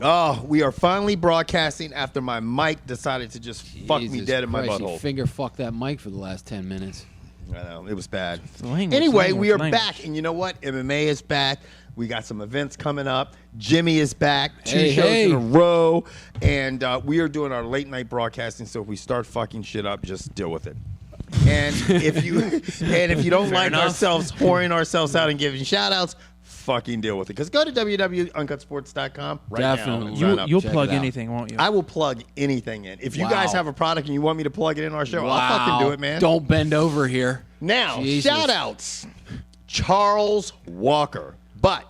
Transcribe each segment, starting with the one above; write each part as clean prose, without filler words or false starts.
Oh, we are finally broadcasting after my mic decided to just fuck me dead in my butthole. You finger fucked that mic for the last 10 minutes. I know, it was bad. Language, We are back, and you know what? MMA is back. We got some events coming up. Jimmy is back, two shows in a row, and we are doing our late night broadcasting. So if we start fucking shit up, just deal with it. And if you don't like ourselves whoring ourselves out and giving shout outs, fucking deal with it. Because go to www.uncutsports.com right now. You'll plug anything, won't you? I will plug anything in. If you guys have a product and you want me to plug it in our show, I'll fucking do it, man. Don't bend over here. Now, shout outs. Charles Walker. But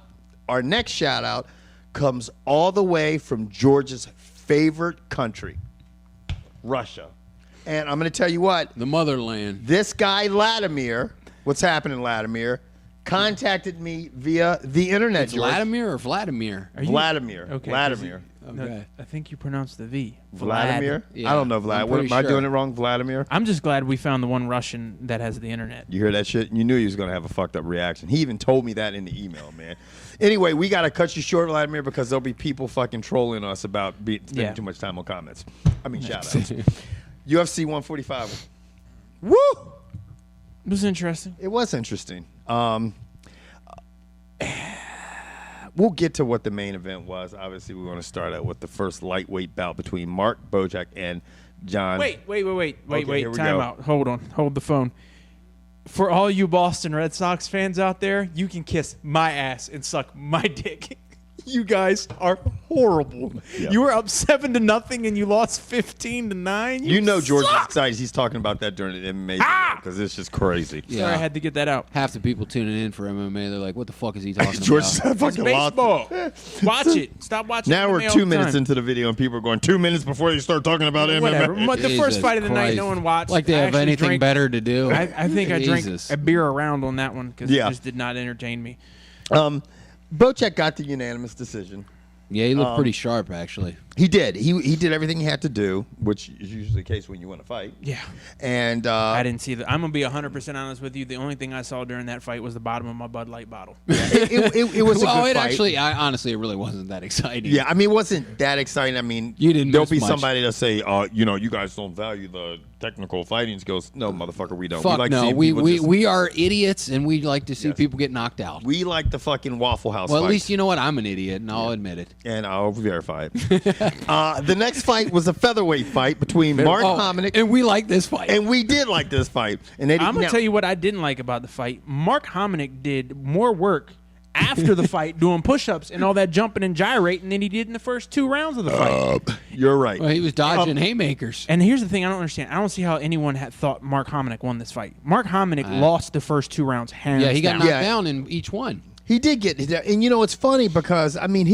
our next shout out comes all the way from George's favorite country, Russia. And I'm going to tell you what. The motherland. This guy, Vladimir, what's happening, Vladimir, contacted me via the internet. It's Vladimir or Vladimir? Vladimir. Okay, Vladimir. Okay. I think you pronounced the V. Vladimir? Yeah, I don't know, Vlad. Am I doing it wrong, Vladimir? I'm just glad we found the one Russian that has the internet. You hear that shit? You knew he was going to have a fucked up reaction. He even told me that in the email, man. Anyway, we got to cut you short, Vladimir, because there'll be people fucking trolling us about spending too much time on comments. I mean, shout outs. UFC 145. Woo! It was interesting. It was interesting. We'll get to what the main event was. Obviously, we want to start out with the first lightweight bout between Mark Bojack and Jon. Wait. Okay, Time out. Hold on. Hold the phone. For all you Boston Red Sox fans out there, you can kiss my ass and suck my dick. You guys are horrible. Yep. You were up 7-0 and you lost 15-9. You know George is excited. He's talking about that during the MMA because it's just crazy. Yeah. Sorry, I had to get that out. Half the people tuning in for MMA, they're like, what the fuck is he talking George about? fucking baseball. Watch it. Stop watching Now MMA we're 2 minutes into the video and people are going 2 minutes before you start talking about MMA. Whatever. The first fight of the night, no one watched. Like they have anything better to do. I think I drank a beer around on that one because it just did not entertain me. Bojack got the unanimous decision. Yeah, he looked pretty sharp, actually. He did. He did everything he had to do, which is usually the case when you win a fight. Yeah. And I didn't see that. I'm going to be 100% honest with you. The only thing I saw during that fight was the bottom of my Bud Light bottle. Yeah, it was a good fight. Actually, honestly, it really wasn't that exciting. Yeah, I mean, it wasn't that exciting. I mean, there'll be somebody that'll say, you guys don't value the technical fighting skills. No, motherfucker, we don't. Fuck no. We are idiots, and we like to see people get knocked out. We like the fucking Waffle House Well, fight. at least you know what? I'm an idiot, and I'll admit it. And I'll verify it. The next fight was a featherweight fight between Mark Hominick. And we like this fight. And we did like this fight. And I'm going to tell you what I didn't like about the fight. Mark Hominick did more work after the fight doing push-ups and all that jumping and gyrating than he did in the first 2 rounds of the fight. You're right. Well, he was dodging haymakers. And here's the thing I don't understand. I don't see how anyone had thought Mark Hominick won this fight. Mark Hominick lost the first 2 rounds hands down. Yeah, he got knocked down in each one. He did get – and, it's funny because, I mean,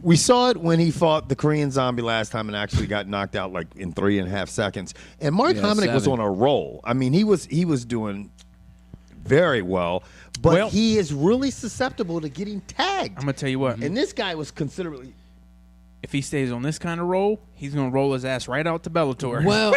we saw it when he fought the Korean Zombie last time and actually got knocked out like in 3.5 seconds. And Mark Hominick was on a roll. I mean, he was doing very well, but he is really susceptible to getting tagged. I'm going to tell you what. And this guy was considerably – if he stays on this kind of roll, he's going to roll his ass right out to Bellator. Well,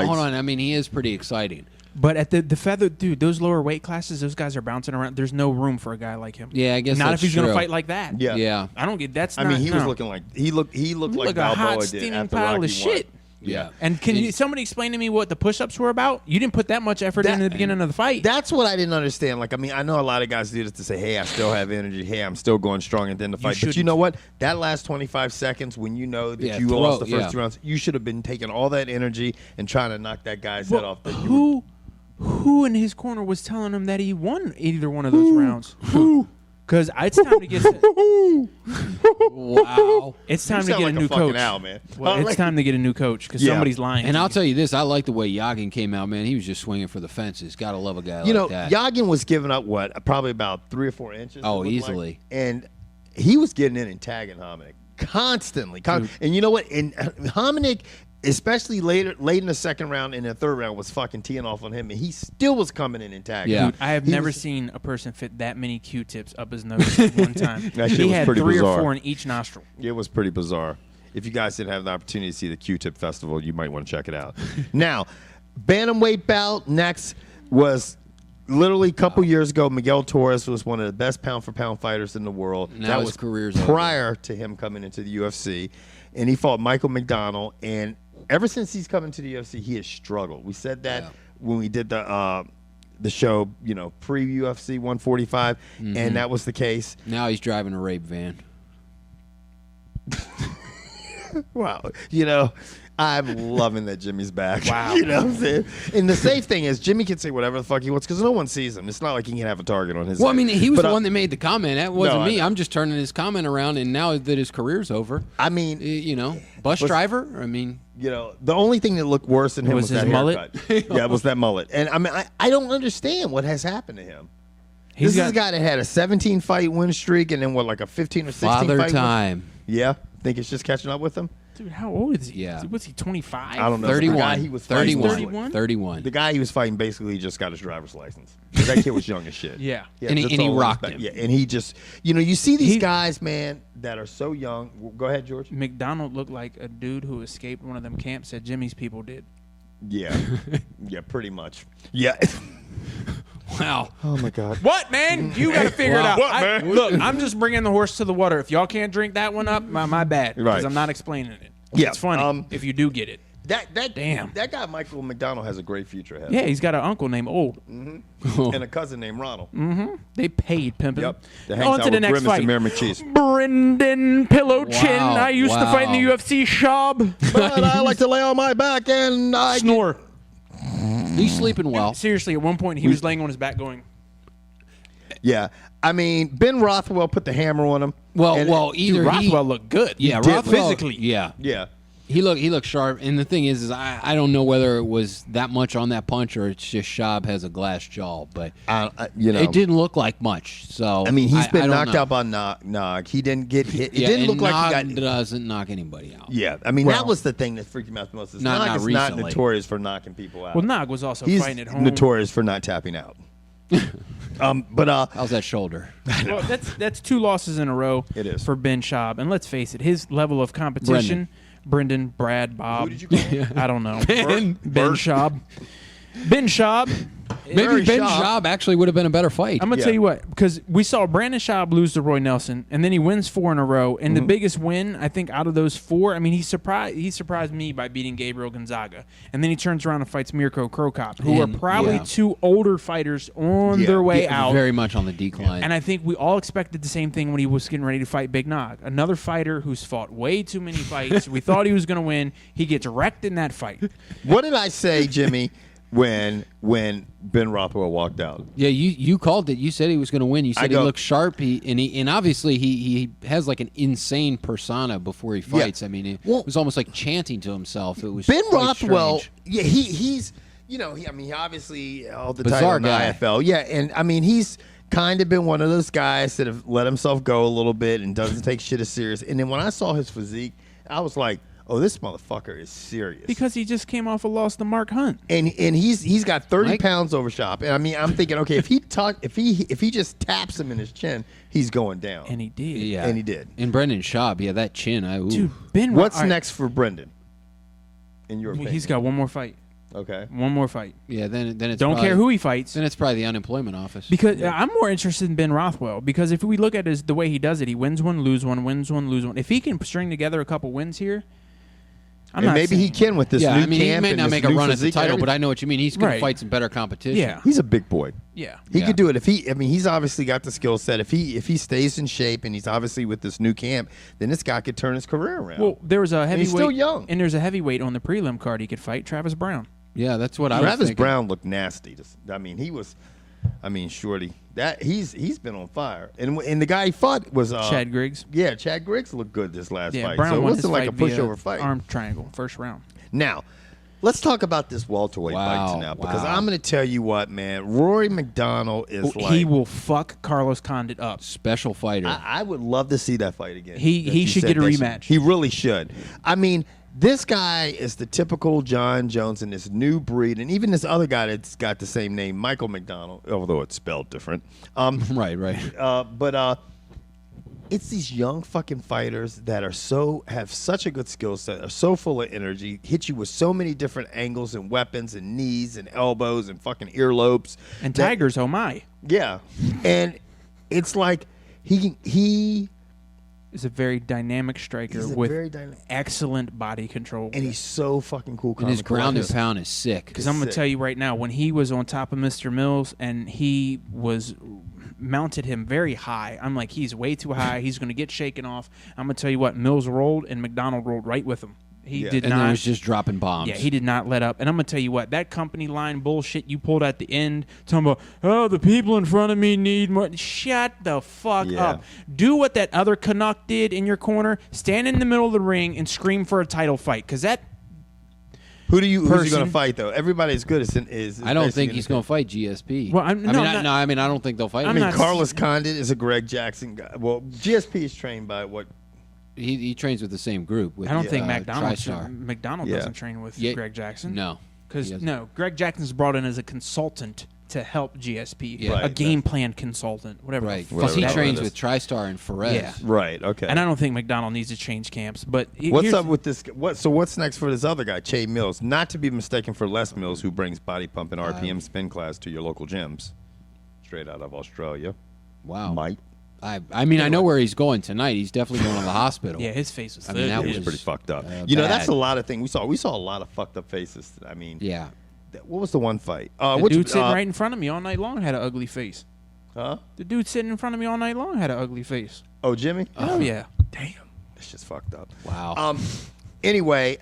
hold on. I mean, he is pretty exciting. But at the feather, dude, those lower weight classes, those guys are bouncing around. There's no room for a guy like him. Yeah, I guess not that's if he's going to true. fight like that. Yeah. I don't get that's. I mean, he was looking like he looked like a hot Balboa did steaming after pile Rocky of shit. won. Yeah. And can somebody explain to me what the push-ups were about? You didn't put that much effort into the beginning of the fight. That's what I didn't understand. Like, I mean, I know a lot of guys do this to say, hey, I still have energy. Hey, I'm still going strong at the end of the fight. But you know what? That last 25 seconds when you know that you lost the first 2 rounds, you should have been taking all that energy and trying to knock that guy's head off. Who in his corner was telling him that he won either one of those rounds? Who? Because it's time to get wow. It's time to get a new coach. Owl, man. Well, it's time to get a new coach because somebody's lying. And I'll tell you this, I like the way Yagin came out, man. He was just swinging for the fences. Gotta love a guy like that. Yagin was giving up, probably about 3 or 4 inches. Oh, easily. Like. And he was getting in and tagging Hominick constantly. And you know what? And Hominick, especially late in the second round and the third round, was fucking teeing off on him, and he still was coming in and tagging. Yeah. Dude, I have never seen a person fit that many Q-tips up his nose at one time. That shit he was had pretty 3 bizarre. or 4 in each nostril. It was pretty bizarre. If you guys didn't have the opportunity to see the Q-tip festival, you might want to check it out. Now, bantamweight bout next was literally a couple years ago, Miguel Torres was one of the best pound-for-pound fighters in the world. Now that his was career's prior to him coming into the UFC. And he fought Michael McDonald. And ever since he's come into the UFC, he has struggled. We said that when we did the show, pre-UFC 145, and that was the case. Now he's driving a rape van. Wow. I'm loving that Jimmy's back. Wow. You know what I'm saying? And the safe thing is Jimmy can say whatever the fuck he wants because no one sees him. It's not like he can have a target on his Well, I head. mean, he was But, the one that made the comment. That wasn't No, I me. know. I'm just turning his comment around, and now that his career's over, I mean, bus driver. I mean, the only thing that looked worse than him was his that mullet? haircut. Yeah, it was that mullet. And I mean, I don't understand what has happened to him. He's This is a guy that had a 17-fight win streak and then like a 15 or 16 father fight time. Yeah, think it's just catching up with him. Dude, how old is he? Yeah. Was he 25? I don't know. The 31. guy he was fighting 31? 31. The guy he was fighting basically just got his driver's license. That kid was young as shit. Yeah. And he that's all rocked back. him. Yeah, and he just, you see these guys, man, that are so young. Go ahead, George. McDonald looked like a dude who escaped one of them camps that Jimmy's people did. Yeah, yeah, pretty much. Yeah. Wow. Oh my God. What, man? You got to figure it out. What, man? Look, I'm just bringing the horse to the water. If y'all can't drink that one up, my bad. Because Right. I'm not explaining it. Yeah, It's funny if you do get it. Damn. That guy Michael McDonald has a great future ahead. Yeah, he's got an uncle named Old. And a cousin named Ronald. They paid pimping. Yep. That hangs On out to the with next Grimace fight. and Mayor McCheese. Brendan Pillow Chin. Wow, I used to fight in the wow. UFC shop. But I like to lay on my back and I Snore. He's sleeping well. Seriously, at one point he was laying on his back going, Yeah. I mean, Ben Rothwell put the hammer on him. Well, dude, either Rothwell looked good. yeah, did Rothwell, physically. yeah, Yeah. he looked sharp. And the thing is I don't know whether it was that much on that punch or it's just Shab has a glass jaw, but it didn't look like much. So I mean, he's I been don't knocked know. out by Nog. He didn't get hit. It Yeah, didn't and look like he Nog got. doesn't knock anybody out. Yeah, I mean, Well- that was the thing that freaked me out the most. Is Not Nog is not recently. notorious for knocking people out. Well, Nog was also He's fighting at home. notorious for not tapping out. But How's that shoulder? Well, that's 2 losses in a row. It is. For Ben Schaub, and let's face it, his level of competition. Brendan, Brad, Bob. Who did you call him? I don't know. Ben. Ben Schaub. Ben Schaub. Maybe Very Ben Schaub. Schaub actually would have been a better fight. I'm gonna Yeah. tell you what, because we saw Brandon Schaub lose to Roy Nelson, and then he wins 4 in a row. And the biggest win, I think, out of those 4, I mean, he surprised me by beating Gabriel Gonzaga, and then he turns around and fights Mirko Krokop, who And- are probably yeah. 2 older fighters on Yeah. their way Yeah, out. very much on the decline. And I think we all expected the same thing when he was getting ready to fight Big Nog. Another fighter who's fought way too many fights. We thought he was going to win. He gets wrecked in that fight. What did I say, Jimmy, when Ben Rothwell walked out? Yeah, you called it. You said he was going to win. You said he go- looked sharp. And obviously he has like an insane persona before he fights. I mean, it was almost like chanting to himself. It was Ben quite Rothwell, strange. yeah, he's he obviously held the Bizarre title in the guy. IFL. Yeah, and I mean he's kind of been one of those guys that have let himself go a little bit and doesn't take shit as serious. And then when I saw his physique, I was like, oh, this motherfucker is serious. Because he just came off a loss to Mark Hunt. and he's got 30 Mike? pounds over Shop. And I mean, I'm thinking, okay, if he just taps him in his chin, he's going down. And he did. Yeah, And he did. And Brendan Schaub, yeah, that chin. Dude, Ben What's all right, next for Brendan? In your opinion? He's got one more fight. Okay. One more fight. Yeah, then it's Don't probably, care who he fights. Then it's probably the unemployment office. Because I'm more interested in Ben Rothwell. Because if we look at the way he does it, he wins one, lose one, wins one, lose one. If he can string together a couple wins here, I'm And not maybe he saying- can with this yeah, new I mean, he camp may and not this make a new run at the physique and title, but everything. I know what you mean. He's going Right. to fight some better competition. Yeah. He's a big boy. Yeah. He Yeah. could do it if he's obviously got the skill set. If he stays in shape and he's obviously with this new camp, then this guy could turn his career around. Well, there was a heavyweight. he's still young. And there's a heavyweight on the prelim card he could fight, Travis Brown. Yeah, that's what I was Travis thinking. Brown looked nasty. Shorty, that he's been on fire. And the guy he fought was Chad Griggs. Yeah, Chad Griggs looked good this last Yeah, fight. Brown So it won his wasn't like a fight via pushover fight. Arm triangle, first round. Now, let's talk about this welterweight Wow, fight now because wow. I'm going to tell you what, man. Rory McDonald is like He will fuck Carlos Condit up. Special fighter. I would love to see that fight again. He That you should said get a that rematch. He really should. I mean, this guy is the typical Jon Jones in this new breed, and even this other guy that's got the same name, Michael McDonald, although it's spelled different. right. But it's these young fucking fighters that have such a good skill set, are so full of energy, hit you with so many different angles and weapons and knees and elbows and fucking earlobes. And tigers, oh my. Yeah. And it's like he is a very dynamic striker with excellent body control. And he's so fucking cool. And his ground and pound is sick. Because I'm going to tell you right now, when he was on top of Mr. Mills and he mounted him very high, I'm like, he's way too high. He's going to get shaken off. I'm going to tell you what, Mills rolled and McDonald rolled right with him. He did not. And then was just dropping bombs. Yeah, he did not let up. And I'm going to tell you what, that company line bullshit you pulled at the end, talking about, oh, the people in front of me need more. Shut the fuck up. Do what that other Canuck did in your corner. Stand in the middle of the ring and scream for a title fight. Because that who's he going to fight, though? Everybody as good is I don't think he's going to fight GSP. Well, I don't think they'll fight him. I mean, Carlos Condit is a Greg Jackson guy. Well, GSP is trained by what? He trains with the same group. With, I don't think TriStar. McDonald doesn't train with Greg Jackson. No. Because, Greg Jackson's brought in as a consultant to help GSP. A game plan consultant, whatever. Right. Because he trains with TriStar and Ferez. Yeah. Right, okay. And I don't think McDonald needs to change camps. But what's up with this? So what's next for this other guy, Che Mills? Not to be mistaken for Les Mills, who brings body pump and RPM spin class to your local gyms. Straight out of Australia. Wow. Might. I mean, I know where he's going tonight. He's definitely going to the hospital. Yeah, his face was. That was pretty fucked up. That's a lot of things. We saw a lot of fucked up faces. I mean, yeah. What was the one fight? The dude sitting right in front of me all night long had an ugly face. Huh? The dude sitting in front of me all night long had an ugly face. Oh, Jimmy? Oh yeah. Damn, that's just fucked up. Wow. Anyway,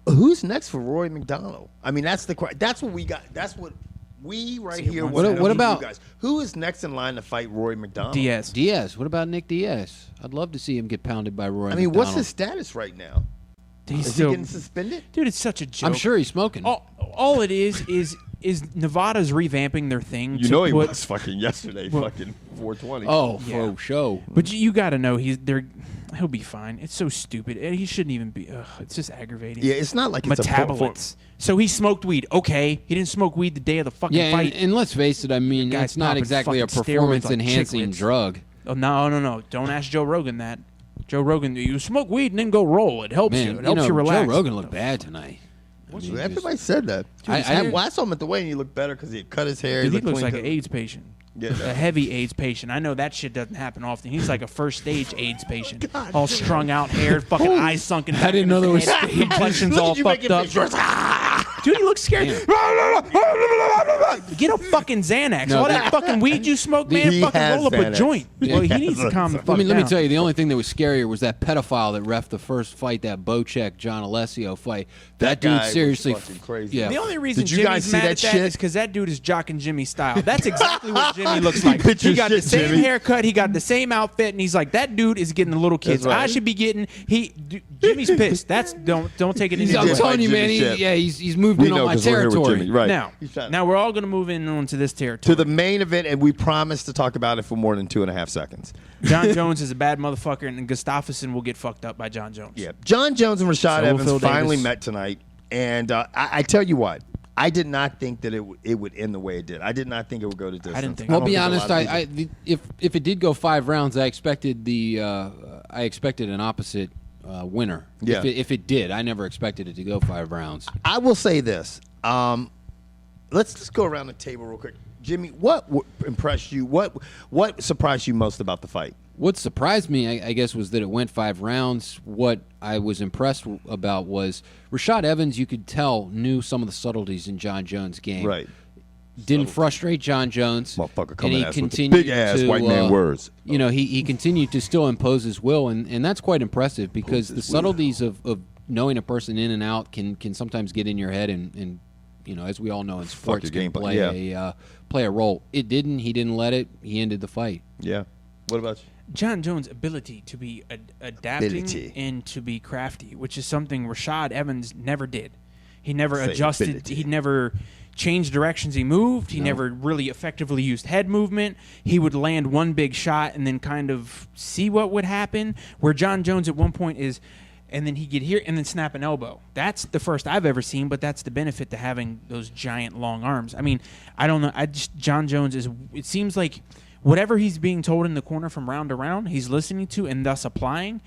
who's next for Rory McDonald? I mean, that's what we got. That's what. We here. What about you guys? Who is next in line to fight Rory McDonald? Diaz. What about Nick Diaz? I'd love to see him get pounded by Rory. I mean, McDonald. what's his status right now? Is he getting suspended? Dude, it's such a joke. I'm sure he's smoking. All it is Nevada's revamping their thing. He was fucking yesterday, fucking 420. Oh, for show. But you got to know he'll be fine. It's so stupid. He shouldn't even be. It's just aggravating. Yeah, it's not like it's metabolites. So he smoked weed. Okay, he didn't smoke weed the day of the fucking fight. And let's face it. I mean, it's not exactly a performance-enhancing drug. Oh no! Don't ask Joe Rogan that. Joe Rogan, you smoke weed and then go roll. It helps you. It helps you relax. Joe Rogan looked bad tonight. Everybody said that. I saw him at the weigh and he looked better because he had cut his hair. Dude, he looks like an AIDS patient. Yeah. A heavy AIDS patient. I know that shit doesn't happen often. He's like a first stage AIDS patient. All strung out hair, fucking eyes sunken back. I didn't know there was complexions all fucked up. Dude, he looks scared. Get a fucking Xanax. All that fucking weed you smoke, man, fucking roll up a joint. Well, he needs to calm the fuck down. Let me tell you, the only thing that was scarier was that pedophile that reffed the first fight, that Bocek John Alessio fight. That dude seriously crazy. Yeah. The only reason Jimmy's mad at that is because that dude is jocking Jimmy style. That's exactly what Jimmy looks like. He got the same haircut, he got the same outfit, and he's like, that dude is getting the little kids. I should be getting. Jimmy's pissed. Don't take it easy. I'm telling you, man. He's moved in on my territory. Right. Now we're all going to move into this territory. To the main event, and we promise to talk about it for more than 2.5 seconds. Jon Jones is a bad motherfucker, and Gustafsson will get fucked up by Jon Jones. Yeah. Jon Jones and Rashad Evans finally met tonight, and I tell you what. I did not think that it would end the way it did. I did not think it would go to distance. I didn't think. Well, be honest. If it did go 5 rounds, I expected an opposite winner. Yeah. If it did, I never expected it to go 5 rounds. I will say this. Let's just go around the table real quick. Jimmy, what impressed you? What surprised you most about the fight? What surprised me, I guess, was that it went 5 rounds. What I was impressed about was Rashad Evans, you could tell, knew some of the subtleties in Jon Jones' game. Right. Didn't frustrate Jon Jones. Motherfucker coming and he with the big-ass white man words. You know, he continued to still impose his will, and that's quite impressive because the subtleties of knowing a person in and out can sometimes get in your head and you know, as we all know in sports, can play a role. It didn't. He didn't let it. He ended the fight. Yeah. What about you? Jon Jones' ability to be adapting and to be crafty, which is something Rashad Evans never did. He never adjusted. He never changed directions he moved. He never really effectively used head movement. He would land one big shot and then kind of see what would happen. Where Jon Jones at one point is, and then he get here and then snap an elbow. That's the first I've ever seen, but that's the benefit to having those giant long arms. I mean, I don't know. Jon Jones is. It seems like whatever he's being told in the corner from round to round, he's listening to and thus applying.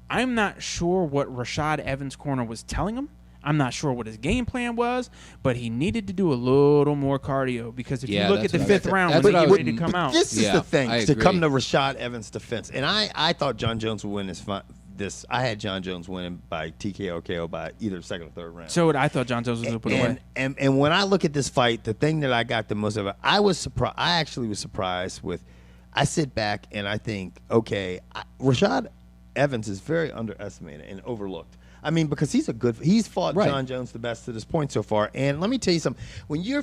I'm not sure what Rashad Evans' corner was telling him. I'm not sure what his game plan was, but he needed to do a little more cardio because if you look at the 5th round, when he ready to come out. This is the thing, to come to Rashad Evans' defense. And I thought Jon Jones would win this. I had Jon Jones winning by TKO KO by either 2nd or 3rd round. So I thought Jon Jones was going to put away. And when I look at this fight, the thing that I got the most of it, I was surprised. I actually was surprised with. I sit back and I think, okay, Rashad Evans is very underestimated and overlooked. I mean, because he's fought Jon Jones the best to this point so far. And let me tell you something. When you're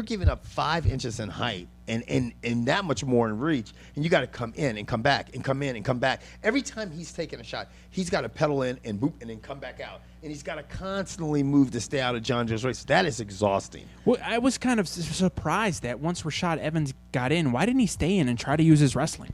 giving up 5 inches in height and that much more in reach, and you got to come in and come back and come in and come back. Every time he's taking a shot, he's got to pedal in and boop and then come back out. And he's got to constantly move to stay out of Jon Jones' race. That is exhausting. Well, I was kind of surprised that once Rashad Evans got in, why didn't he stay in and try to use his wrestling?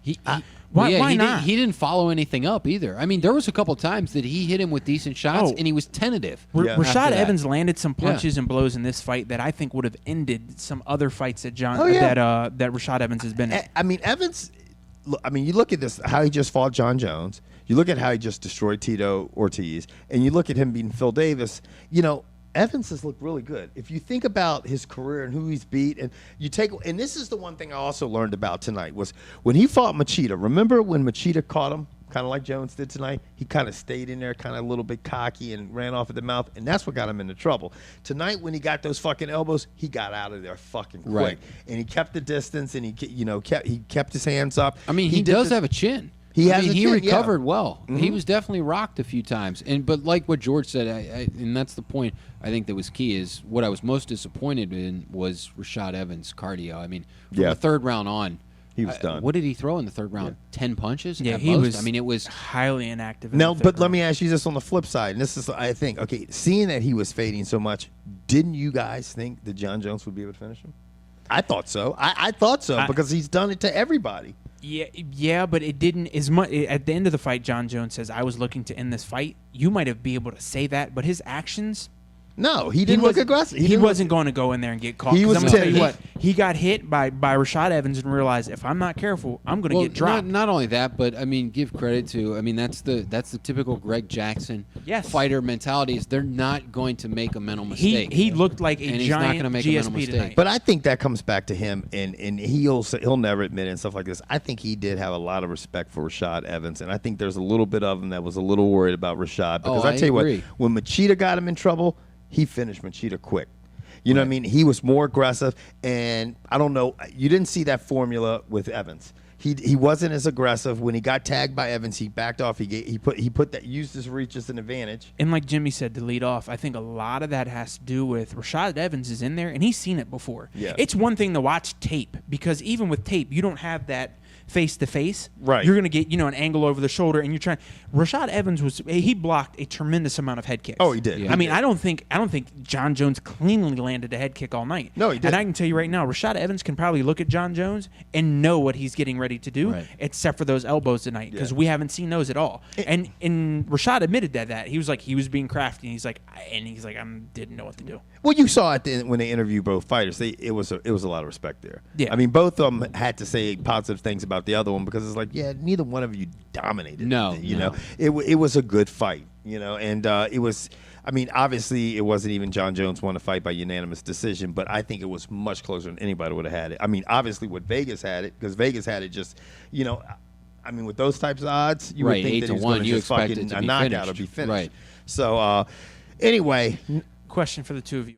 Why not? He didn't follow anything up either. I mean, there was a couple times that he hit him with decent shots, and he was tentative. Rashad Evans landed some punches and blows in this fight that I think would have ended some other fights that that Rashad Evans has been in. I mean, Evans. I mean, you look at this, how he just fought Jon Jones. You look at how he just destroyed Tito Ortiz, and you look at him beating Phil Davis. You know, Evans has looked really good. If you think about his career and who he's beat, and this is the one thing I also learned about tonight was when he fought Machida. Remember when Machida caught him, kind of like Jones did tonight? He kind of stayed in there, kind of a little bit cocky, and ran off at the mouth, and that's what got him into trouble. Tonight, when he got those fucking elbows, he got out of there fucking quick, and he kept the distance, and he kept his hands up. I mean, he does have a chin. He recovered well. Mm-hmm. He was definitely rocked a few times. But like what George said, and that's the point I think that was key, is what I was most disappointed in was Rashad Evans' cardio. I mean, from the 3rd round on, he was done. What did he throw in the 3rd round? 10 punches? Yeah, he was. I mean, it was highly inactive. Now, but let me ask you this on the flip side, and this is, I think, okay, seeing that he was fading so much, didn't you guys think that Jon Jones would be able to finish him? I thought so. I thought so because he's done it to everybody. Yeah, but it didn't as much. At the end of the fight, Jon Jones says, "I was looking to end this fight." You might have been able to say that, but his actions. No, he didn't look aggressive. He wasn't going to go in there and get caught. I'm going to tell you what, he got hit by Rashad Evans and realized if I'm not careful, I'm going to get dropped. Not only that, but I mean, give credit to. I mean, that's the typical Greg Jackson fighter mentality. Is they're not going to make a mental mistake. He looked like and giant not going to make GSP a mental mistake. tonight. But I think that comes back to him, and he'll never admit it and stuff like this. I think he did have a lot of respect for Rashad Evans, and I think there's a little bit of him that was a little worried about Rashad because I tell you what, when Machida got him in trouble, he finished Machida quick. You know what I mean? He was more aggressive, and I don't know. You didn't see that formula with Evans. He wasn't as aggressive when he got tagged by Evans. He backed off. He used his reach as an advantage. And like Jimmy said to lead off, I think a lot of that has to do with Rashad Evans is in there, and he's seen it before. Yeah. It's one thing to watch tape because even with tape, you don't have that face to face. Right. You're going to get, an angle over the shoulder and you're trying. Rashad Evans he blocked a tremendous amount of head kicks. Oh, he did. Yeah. I mean, I don't think Jon Jones cleanly landed a head kick all night. No, he did. And I can tell you right now, Rashad Evans can probably look at Jon Jones and know what he's getting ready to do, except for those elbows tonight because we haven't seen those at all. And Rashad admitted that he was like he was being crafty. And he's like I didn't know what to do. Well, you saw it when they interviewed both fighters. It was a lot of respect there. Yeah. I mean, both of them had to say positive things about the other one because it's like, neither one of you dominated. No, it was a good fight. And it was. I mean, obviously, it wasn't even Jon Jones won the fight by unanimous decision, but I think it was much closer than anybody would have had it. I mean, obviously, with Vegas had it because Vegas had it just, I mean, with those types of odds, you would think that he was going to just fucking a knockout or be finished. Right. So, anyway. Question for the two of you.